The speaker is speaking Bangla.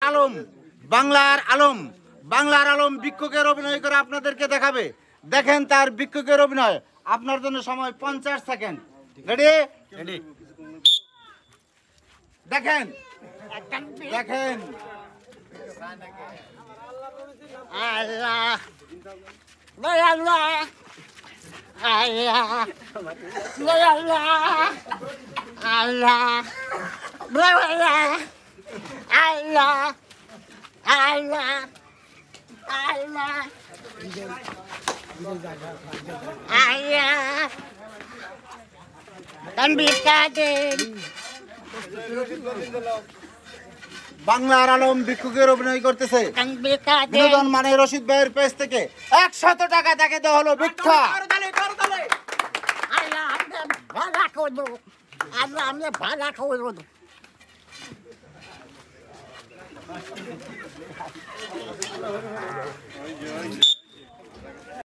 আলম বাংলার আলম ভিক্ষুকের অভিনয় করে আপনাদেরকে দেখাবে। দেখেন তার ভিক্ষুকের অভিনয়। আপনার জন্য সময় 50 সেকেন্ড। রেডি? দেখেন আল্লাহ আল্লাহ আল্লাহ আল্লাহ আল্লাহ আল্লাহ আল্লাহ আল্লাহ তানবীর কাদের বাংলার আলম ভিক্ষুকের অভিনয় করতেছে। বিনোদন মানে রশিদ ভাইয়ের পেজ থেকে 100 টাকা তাকে দেওয়া হলো ভিক্ষা। আল্লাহ আপনি ভালো করবো, আল্লাহ আপনি ভালো করবো।